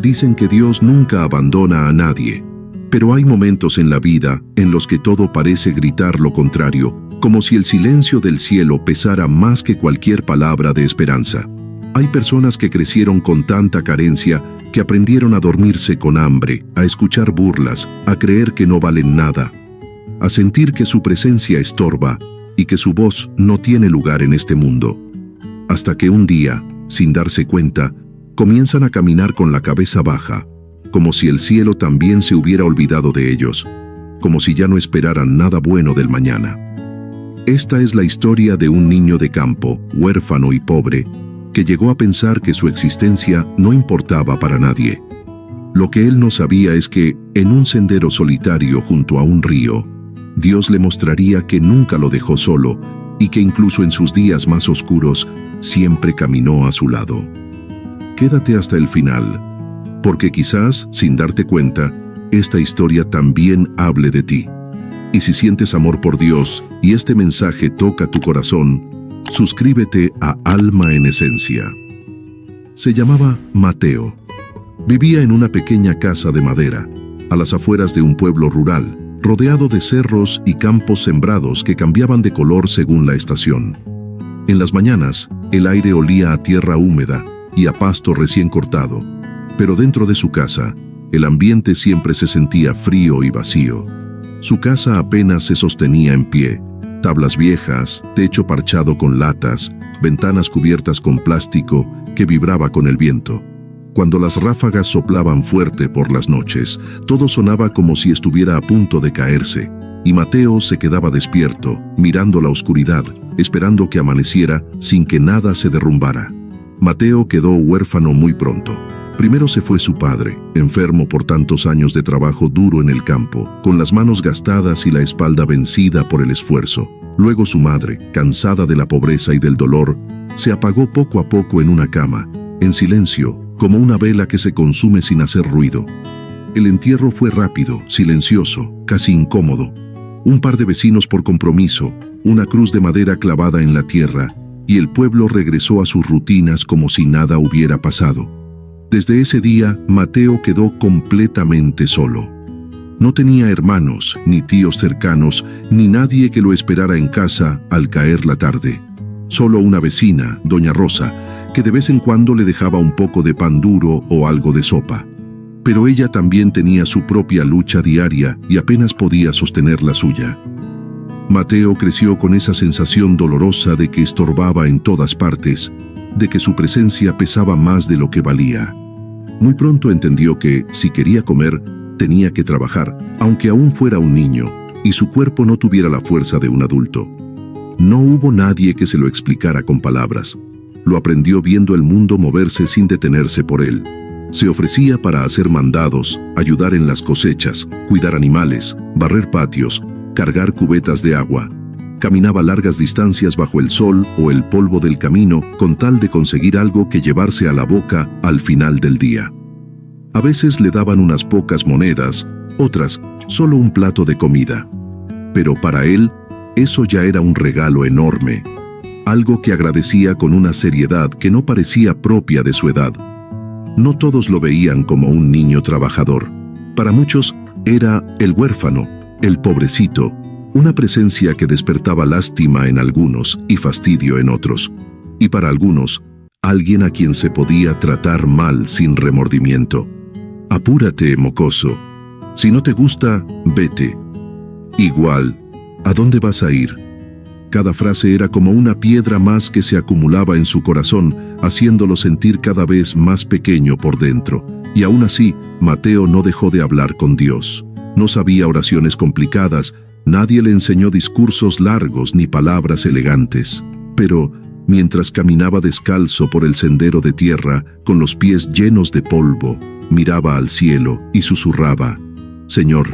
Dicen que Dios nunca abandona a nadie, pero hay momentos en la vida en los que todo parece gritar lo contrario, como si el silencio del cielo pesara más que cualquier palabra de esperanza. Hay personas que crecieron con tanta carencia que aprendieron a dormirse con hambre, a escuchar burlas, a creer que no valen nada, a sentir que su presencia estorba y que su voz no tiene lugar en este mundo. Hasta que un día, sin darse cuenta, comienzan a caminar con la cabeza baja, como si el cielo también se hubiera olvidado de ellos, como si ya no esperaran nada bueno del mañana. Esta es la historia de un niño de campo, huérfano y pobre, que llegó a pensar que su existencia no importaba para nadie. Lo que él no sabía es que, en un sendero solitario junto a un río, Dios le mostraría que nunca lo dejó solo y que incluso en sus días más oscuros siempre caminó a su lado. Quédate hasta el final, porque quizás, sin darte cuenta, esta historia también hable de ti. Y si sientes amor por Dios y este mensaje toca tu corazón, suscríbete a Alma en Esencia. Se llamaba Mateo. Vivía en una pequeña casa de madera, a las afueras de un pueblo rural, rodeado de cerros y campos sembrados que cambiaban de color según la estación. En las mañanas, el aire olía a tierra húmeda y a pasto recién cortado, pero dentro de su casa, el ambiente siempre se sentía frío y vacío. Su casa apenas se sostenía en pie, tablas viejas, techo parchado con latas, ventanas cubiertas con plástico que vibraba con el viento. Cuando las ráfagas soplaban fuerte por las noches, todo sonaba como si estuviera a punto de caerse, y Mateo se quedaba despierto, mirando la oscuridad, esperando que amaneciera sin que nada se derrumbara. Mateo quedó huérfano muy pronto. Primero se fue su padre, enfermo por tantos años de trabajo duro en el campo, con las manos gastadas y la espalda vencida por el esfuerzo. Luego su madre, cansada de la pobreza y del dolor, se apagó poco a poco en una cama, en silencio, como una vela que se consume sin hacer ruido. El entierro fue rápido, silencioso, casi incómodo. Un par de vecinos por compromiso, una cruz de madera clavada en la tierra, y el pueblo regresó a sus rutinas como si nada hubiera pasado. Desde ese día, Mateo quedó completamente solo. No tenía hermanos, ni tíos cercanos, ni nadie que lo esperara en casa al caer la tarde. Solo una vecina, doña Rosa, que de vez en cuando le dejaba un poco de pan duro o algo de sopa. Pero ella también tenía su propia lucha diaria y apenas podía sostener la suya. Mateo creció con esa sensación dolorosa de que estorbaba en todas partes, de que su presencia pesaba más de lo que valía. Muy pronto entendió que, si quería comer, tenía que trabajar, aunque aún fuera un niño, y su cuerpo no tuviera la fuerza de un adulto. No hubo nadie que se lo explicara con palabras. Lo aprendió viendo el mundo moverse sin detenerse por él. Se ofrecía para hacer mandados, ayudar en las cosechas, cuidar animales, barrer patios, cargar cubetas de agua. Caminaba largas distancias bajo el sol o el polvo del camino con tal de conseguir algo que llevarse a la boca al final del día. A veces le daban unas pocas monedas, otras solo un plato de comida. Pero para él, eso ya era un regalo enorme, algo que agradecía con una seriedad que no parecía propia de su edad. No todos lo veían como un niño trabajador. Para muchos era el huérfano, el pobrecito, una presencia que despertaba lástima en algunos y fastidio en otros. Y para algunos, alguien a quien se podía tratar mal sin remordimiento. Apúrate, mocoso. Si no te gusta, vete. Igual, ¿a dónde vas a ir? Cada frase era como una piedra más que se acumulaba en su corazón, haciéndolo sentir cada vez más pequeño por dentro. Y aún así, Mateo no dejó de hablar con Dios. No sabía oraciones complicadas, nadie le enseñó discursos largos ni palabras elegantes. Pero, mientras caminaba descalzo por el sendero de tierra, con los pies llenos de polvo, miraba al cielo y susurraba: Señor,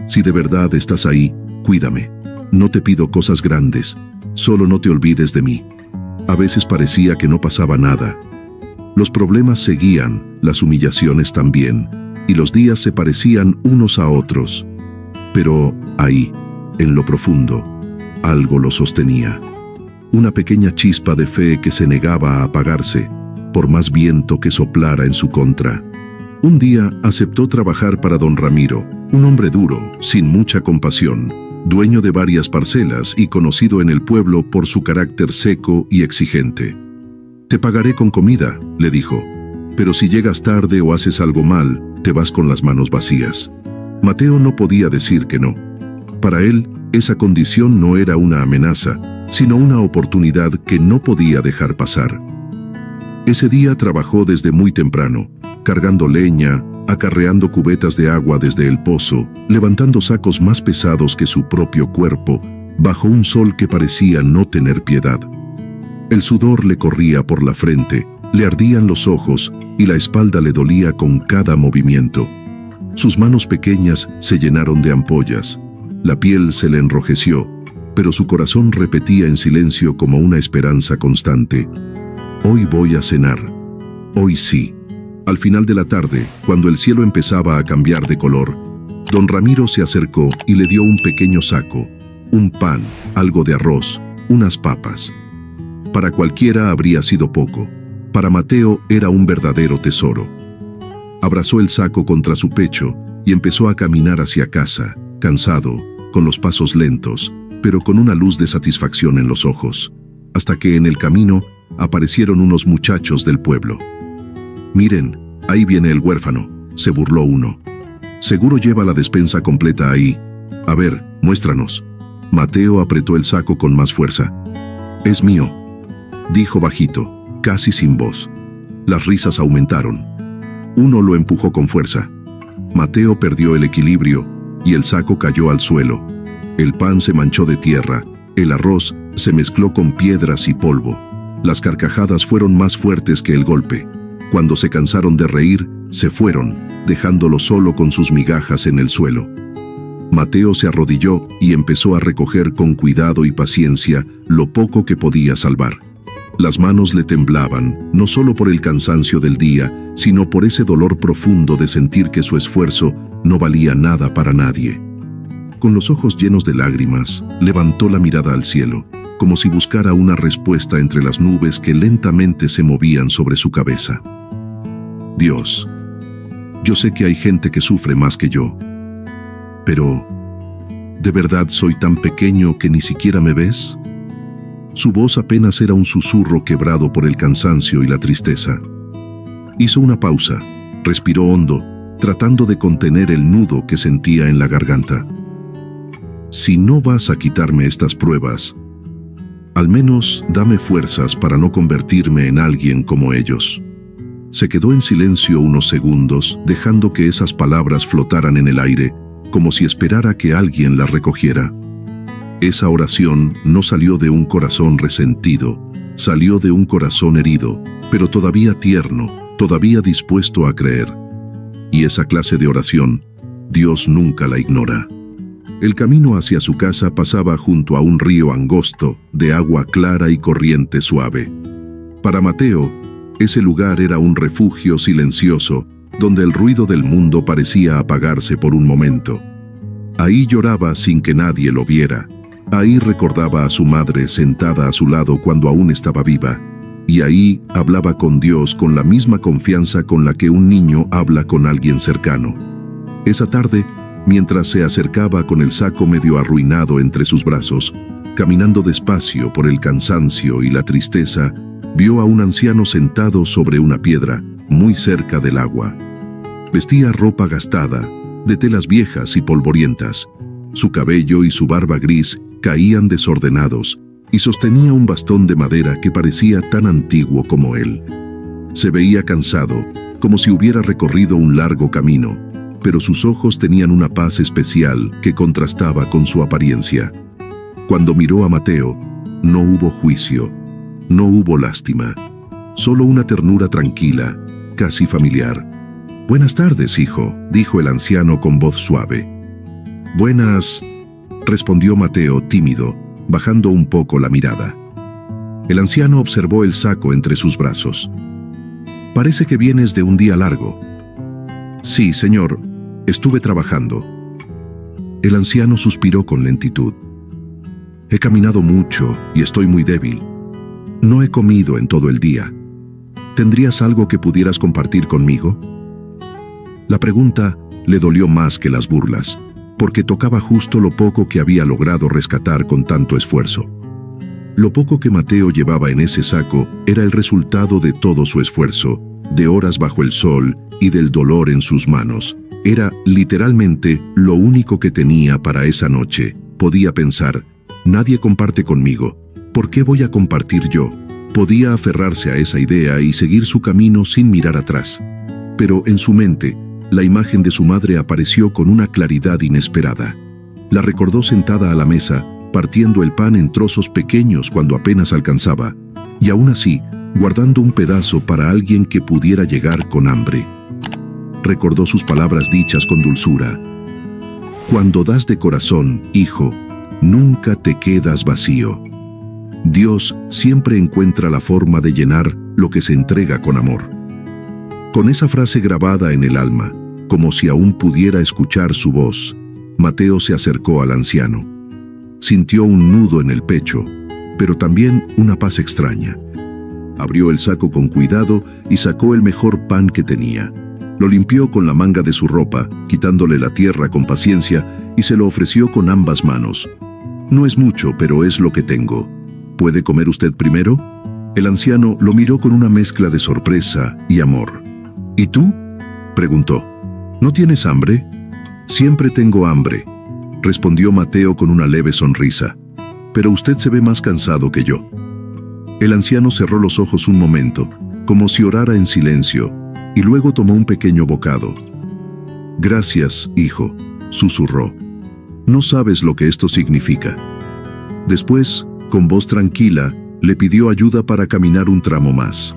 si de verdad estás ahí, cuídame. No te pido cosas grandes, solo no te olvides de mí. A veces parecía que no pasaba nada. Los problemas seguían, las humillaciones también, y los días se parecían unos a otros. Pero ahí, en lo profundo, algo lo sostenía. Una pequeña chispa de fe que se negaba a apagarse, por más viento que soplara en su contra. Un día aceptó trabajar para don Ramiro, un hombre duro, sin mucha compasión, dueño de varias parcelas y conocido en el pueblo por su carácter seco y exigente. «Te pagaré con comida», le dijo, «pero si llegas tarde o haces algo mal, te vas con las manos vacías». Mateo no podía decir que no. Para él, esa condición no era una amenaza, sino una oportunidad que no podía dejar pasar. Ese día trabajó desde muy temprano, cargando leña, acarreando cubetas de agua desde el pozo, levantando sacos más pesados que su propio cuerpo, bajo un sol que parecía no tener piedad. El sudor le corría por la frente, le ardían los ojos y la espalda le dolía con cada movimiento. Sus manos pequeñas se llenaron de ampollas, la piel se le enrojeció, pero su corazón repetía en silencio como una esperanza constante: «Hoy voy a cenar. Hoy sí». Al final de la tarde, cuando el cielo empezaba a cambiar de color, don Ramiro se acercó y le dio un pequeño saco, un pan, algo de arroz, unas papas. Para cualquiera habría sido poco. Para Mateo era un verdadero tesoro. Abrazó el saco contra su pecho y empezó a caminar hacia casa, cansado, con los pasos lentos, pero con una luz de satisfacción en los ojos, hasta que en el camino aparecieron unos muchachos del pueblo. «Miren, ahí viene el huérfano», se burló uno. «Seguro lleva la despensa completa ahí. A ver, muéstranos». Mateo apretó el saco con más fuerza. «Es mío», dijo bajito, casi sin voz. Las risas aumentaron. Uno lo empujó con fuerza. Mateo perdió el equilibrio y el saco cayó al suelo. El pan se manchó de tierra, el arroz se mezcló con piedras y polvo. Las carcajadas fueron más fuertes que el golpe. Cuando se cansaron de reír, se fueron, dejándolo solo con sus migajas en el suelo. Mateo se arrodilló y empezó a recoger con cuidado y paciencia lo poco que podía salvar. Las manos le temblaban, no solo por el cansancio del día, sino por ese dolor profundo de sentir que su esfuerzo no valía nada para nadie. Con los ojos llenos de lágrimas, levantó la mirada al cielo, como si buscara una respuesta entre las nubes que lentamente se movían sobre su cabeza. «Dios, yo sé que hay gente que sufre más que yo, pero ¿de verdad soy tan pequeño que ni siquiera me ves?». Su voz apenas era un susurro quebrado por el cansancio y la tristeza. Hizo una pausa, respiró hondo, tratando de contener el nudo que sentía en la garganta. «Si no vas a quitarme estas pruebas, al menos dame fuerzas para no convertirme en alguien como ellos». Se quedó en silencio unos segundos, dejando que esas palabras flotaran en el aire, como si esperara que alguien las recogiera. Esa oración no salió de un corazón resentido, salió de un corazón herido, pero todavía tierno, todavía dispuesto a creer. Y esa clase de oración, Dios nunca la ignora. El camino hacia su casa pasaba junto a un río angosto, de agua clara y corriente suave. Para Mateo, ese lugar era un refugio silencioso, donde el ruido del mundo parecía apagarse por un momento. Ahí lloraba sin que nadie lo viera. Ahí recordaba a su madre sentada a su lado cuando aún estaba viva. Y ahí hablaba con Dios con la misma confianza con la que un niño habla con alguien cercano. Esa tarde, mientras se acercaba con el saco medio arruinado entre sus brazos, caminando despacio por el cansancio y la tristeza, vio a un anciano sentado sobre una piedra, muy cerca del agua. Vestía ropa gastada, de telas viejas y polvorientas. Su cabello y su barba gris caían desordenados, y sostenía un bastón de madera que parecía tan antiguo como él. Se veía cansado, como si hubiera recorrido un largo camino, pero sus ojos tenían una paz especial que contrastaba con su apariencia. Cuando miró a Mateo, no hubo juicio, no hubo lástima, solo una ternura tranquila, casi familiar. «Buenas tardes, hijo», dijo el anciano con voz suave. «Buenas», respondió Mateo tímido, bajando un poco la mirada. El anciano observó el saco entre sus brazos. «Parece que vienes de un día largo». «Sí, señor, estuve trabajando». El anciano suspiró con lentitud. «He caminado mucho y estoy muy débil. No he comido en todo el día. ¿Tendrías algo que pudieras compartir conmigo?». La pregunta le dolió más que las burlas, porque tocaba justo lo poco que había logrado rescatar con tanto esfuerzo. Lo poco que Mateo llevaba en ese saco era el resultado de todo su esfuerzo, de horas bajo el sol y del dolor en sus manos. Era, literalmente, lo único que tenía para esa noche. Podía pensar, nadie comparte conmigo, ¿por qué voy a compartir yo? Podía aferrarse a esa idea y seguir su camino sin mirar atrás. Pero en su mente, la imagen de su madre apareció con una claridad inesperada. La recordó sentada a la mesa, partiendo el pan en trozos pequeños cuando apenas alcanzaba, y aún así, guardando un pedazo para alguien que pudiera llegar con hambre. Recordó sus palabras dichas con dulzura. Cuando das de corazón, hijo, nunca te quedas vacío. Dios siempre encuentra la forma de llenar lo que se entrega con amor. Con esa frase grabada en el alma, como si aún pudiera escuchar su voz, Mateo se acercó al anciano. Sintió un nudo en el pecho, pero también una paz extraña. Abrió el saco con cuidado y sacó el mejor pan que tenía. Lo limpió con la manga de su ropa, quitándole la tierra con paciencia, y se lo ofreció con ambas manos. No es mucho, pero es lo que tengo. ¿Puede comer usted primero? El anciano lo miró con una mezcla de sorpresa y amor. ¿Y tú?, preguntó. ¿No tienes hambre? Siempre tengo hambre, respondió Mateo con una leve sonrisa. Pero usted se ve más cansado que yo. El anciano cerró los ojos un momento, como si orara en silencio, y luego tomó un pequeño bocado. Gracias, hijo, susurró. No sabes lo que esto significa. Después, con voz tranquila, le pidió ayuda para caminar un tramo más.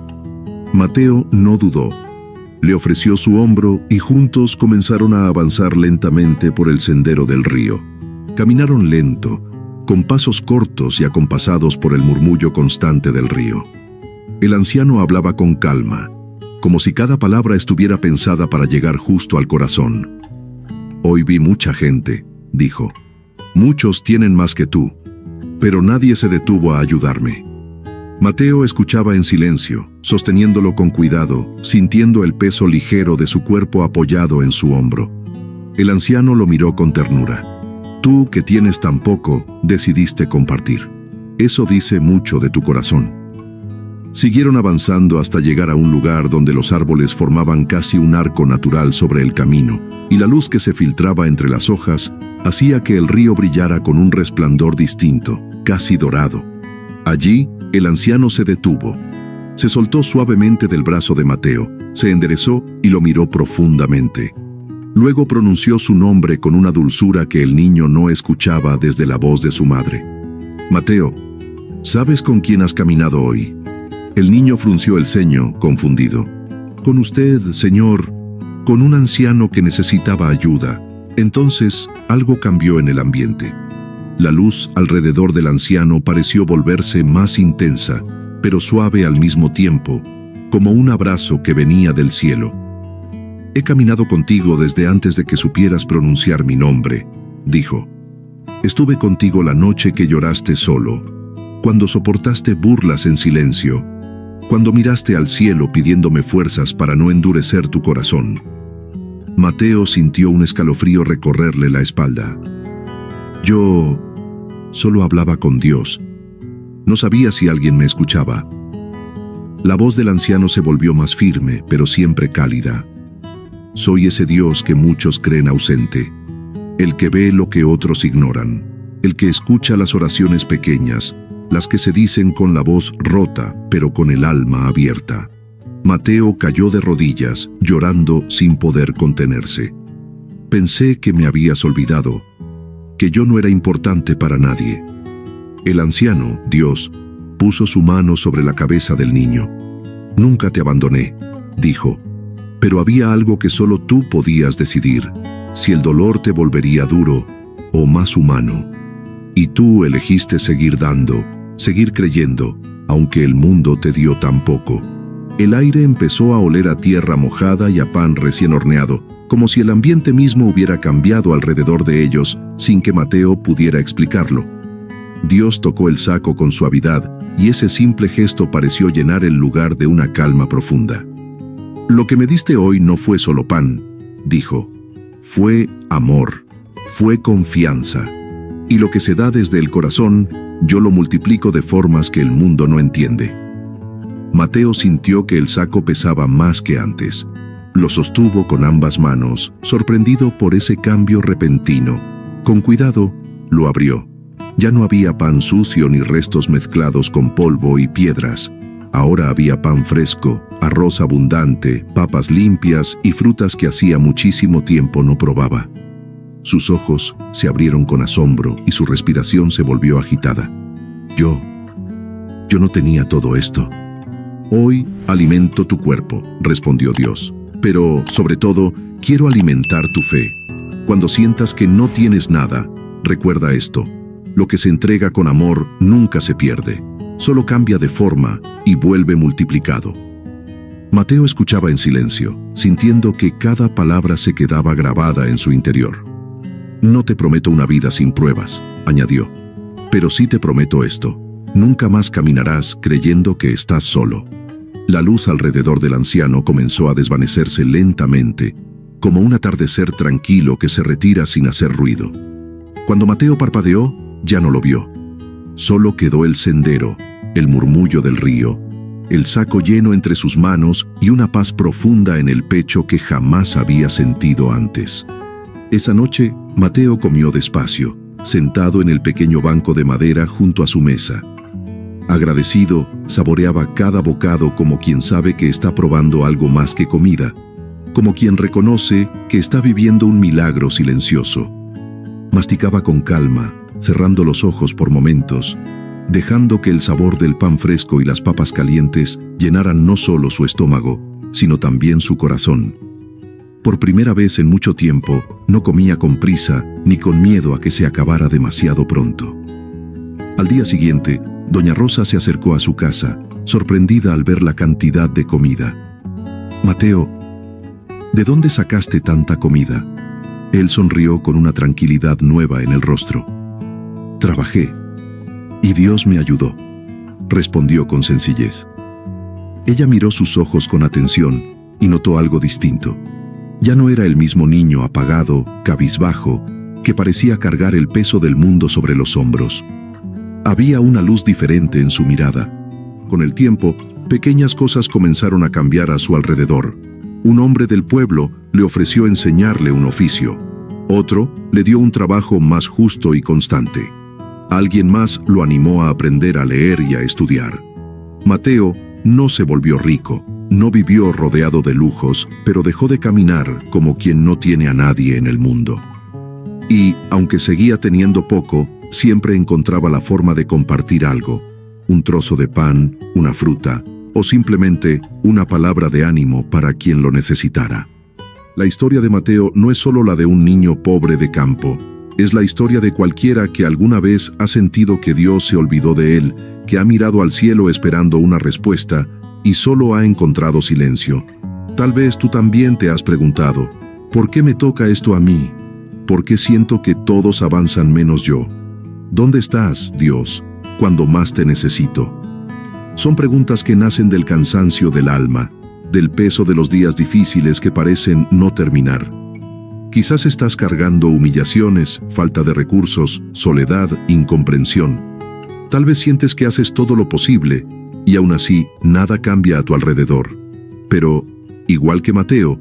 Mateo no dudó. Le ofreció su hombro y juntos comenzaron a avanzar lentamente por el sendero del río. Caminaron lento, con pasos cortos y acompasados por el murmullo constante del río. El anciano hablaba con calma, como si cada palabra estuviera pensada para llegar justo al corazón. Hoy vi mucha gente, dijo. Muchos tienen más que tú, pero nadie se detuvo a ayudarme. Mateo escuchaba en silencio, sosteniéndolo con cuidado, sintiendo el peso ligero de su cuerpo apoyado en su hombro. El anciano lo miró con ternura. Tú, que tienes tan poco, decidiste compartir. Eso dice mucho de tu corazón. Siguieron avanzando hasta llegar a un lugar donde los árboles formaban casi un arco natural sobre el camino, y la luz que se filtraba entre las hojas hacía que el río brillara con un resplandor distinto, casi dorado. Allí, el anciano se detuvo. Se soltó suavemente del brazo de Mateo, se enderezó y lo miró profundamente. Luego pronunció su nombre con una dulzura que el niño no escuchaba desde la voz de su madre. Mateo, ¿sabes con quién has caminado hoy? El niño frunció el ceño, confundido. Con usted, señor, con un anciano que necesitaba ayuda. Entonces, algo cambió en el ambiente. La luz alrededor del anciano pareció volverse más intensa, pero suave al mismo tiempo, como un abrazo que venía del cielo. He caminado contigo desde antes de que supieras pronunciar mi nombre, dijo. Estuve contigo la noche que lloraste solo, cuando soportaste burlas en silencio, cuando miraste al cielo pidiéndome fuerzas para no endurecer tu corazón. Mateo sintió un escalofrío recorrerle la espalda. Yo solo hablaba con Dios. No sabía si alguien me escuchaba. La voz del anciano se volvió más firme, pero siempre cálida. Soy ese Dios que muchos creen ausente, el que ve lo que otros ignoran, el que escucha las oraciones pequeñas, las que se dicen con la voz rota, pero con el alma abierta. Mateo cayó de rodillas, llorando sin poder contenerse. Pensé que me habías olvidado, que yo no era importante para nadie. El anciano, Dios, puso su mano sobre la cabeza del niño. Nunca te abandoné, dijo, pero había algo que solo tú podías decidir, si el dolor te volvería duro o más humano. Y tú elegiste seguir dando, seguir creyendo, aunque el mundo te dio tan poco. El aire empezó a oler a tierra mojada y a pan recién horneado, como si el ambiente mismo hubiera cambiado alrededor de ellos, sin que Mateo pudiera explicarlo. Dios tocó el saco con suavidad, y ese simple gesto pareció llenar el lugar de una calma profunda. Lo que me diste hoy no fue solo pan, dijo. Fue amor, fue confianza. Y lo que se da desde el corazón, yo lo multiplico de formas que el mundo no entiende. Mateo sintió que el saco pesaba más que antes. Lo sostuvo con ambas manos, sorprendido por ese cambio repentino. Con cuidado, lo abrió. Ya no había pan sucio ni restos mezclados con polvo y piedras. Ahora había pan fresco, arroz abundante, papas limpias y frutas que hacía muchísimo tiempo no probaba. Sus ojos se abrieron con asombro y su respiración se volvió agitada. Yo no tenía todo esto. Hoy alimento tu cuerpo, respondió Dios. Pero, sobre todo, quiero alimentar tu fe. Cuando sientas que no tienes nada, recuerda esto. Lo que se entrega con amor nunca se pierde. Solo cambia de forma y vuelve multiplicado. Mateo escuchaba en silencio, sintiendo que cada palabra se quedaba grabada en su interior. No te prometo una vida sin pruebas, añadió. Pero sí te prometo esto. Nunca más caminarás creyendo que estás solo. La luz alrededor del anciano comenzó a desvanecerse lentamente, como un atardecer tranquilo que se retira sin hacer ruido. Cuando Mateo parpadeó, ya no lo vio. Solo quedó el sendero, el murmullo del río, el saco lleno entre sus manos y una paz profunda en el pecho que jamás había sentido antes. Esa noche, Mateo comió despacio, sentado en el pequeño banco de madera junto a su mesa. Agradecido, saboreaba cada bocado como quien sabe que está probando algo más que comida, como quien reconoce que está viviendo un milagro silencioso. Masticaba con calma, cerrando los ojos por momentos, dejando que el sabor del pan fresco y las papas calientes llenaran no solo su estómago, sino también su corazón. Por primera vez en mucho tiempo, no comía con prisa ni con miedo a que se acabara demasiado pronto. Al día siguiente, doña Rosa se acercó a su casa, sorprendida al ver la cantidad de comida. «Mateo, ¿de dónde sacaste tanta comida?». Él sonrió con una tranquilidad nueva en el rostro. «Trabajé, y Dios me ayudó», respondió con sencillez. Ella miró sus ojos con atención y notó algo distinto. Ya no era el mismo niño apagado, cabizbajo, que parecía cargar el peso del mundo sobre los hombros. Había una luz diferente en su mirada. Con el tiempo, pequeñas cosas comenzaron a cambiar a su alrededor. Un hombre del pueblo le ofreció enseñarle un oficio. Otro le dio un trabajo más justo y constante. Alguien más lo animó a aprender a leer y a estudiar. Mateo no se volvió rico, no vivió rodeado de lujos, pero dejó de caminar como quien no tiene a nadie en el mundo. Y, aunque seguía teniendo poco, siempre encontraba la forma de compartir algo, un trozo de pan, una fruta, o simplemente una palabra de ánimo para quien lo necesitara. La historia de Mateo no es solo la de un niño pobre de campo, es la historia de cualquiera que alguna vez ha sentido que Dios se olvidó de él, que ha mirado al cielo esperando una respuesta y solo ha encontrado silencio. Tal vez tú también te has preguntado, ¿por qué me toca esto a mí? ¿Por qué siento que todos avanzan menos yo? ¿Dónde estás, Dios, cuando más te necesito? Son preguntas que nacen del cansancio del alma, del peso de los días difíciles que parecen no terminar. Quizás estás cargando humillaciones, falta de recursos, soledad, incomprensión. Tal vez sientes que haces todo lo posible y aún así nada cambia a tu alrededor. Pero, igual que Mateo,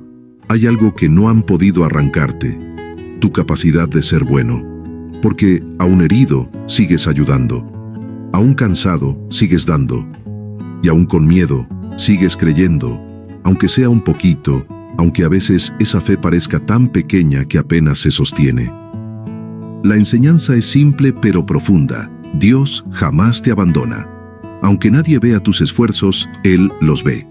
hay algo que no han podido arrancarte: tu capacidad de ser bueno. Porque, aún herido, sigues ayudando. Aún cansado, sigues dando. Y aún con miedo, sigues creyendo, aunque sea un poquito, aunque a veces esa fe parezca tan pequeña que apenas se sostiene. La enseñanza es simple pero profunda. Dios jamás te abandona. Aunque nadie vea tus esfuerzos, Él los ve.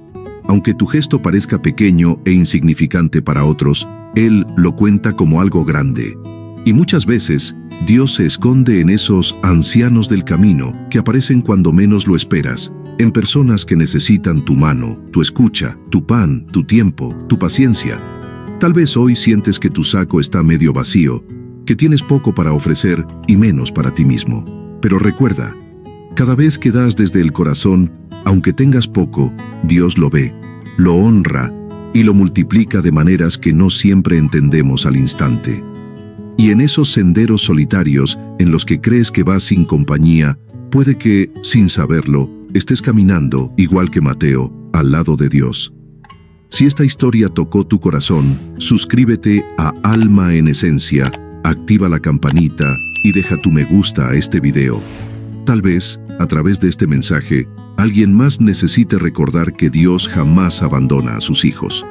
Aunque tu gesto parezca pequeño e insignificante para otros, Él lo cuenta como algo grande. Y muchas veces, Dios se esconde en esos ancianos del camino que aparecen cuando menos lo esperas, en personas que necesitan tu mano, tu escucha, tu pan, tu tiempo, tu paciencia. Tal vez hoy sientes que tu saco está medio vacío, que tienes poco para ofrecer y menos para ti mismo. Pero recuerda, cada vez que das desde el corazón, aunque tengas poco, Dios lo ve, lo honra y lo multiplica de maneras que no siempre entendemos al instante. Y en esos senderos solitarios en los que crees que vas sin compañía, puede que, sin saberlo, estés caminando, igual que Mateo, al lado de Dios. Si esta historia tocó tu corazón, suscríbete a Alma en Esencia, activa la campanita y deja tu me gusta a este video. Tal vez, a través de este mensaje, alguien más necesite recordar que Dios jamás abandona a sus hijos.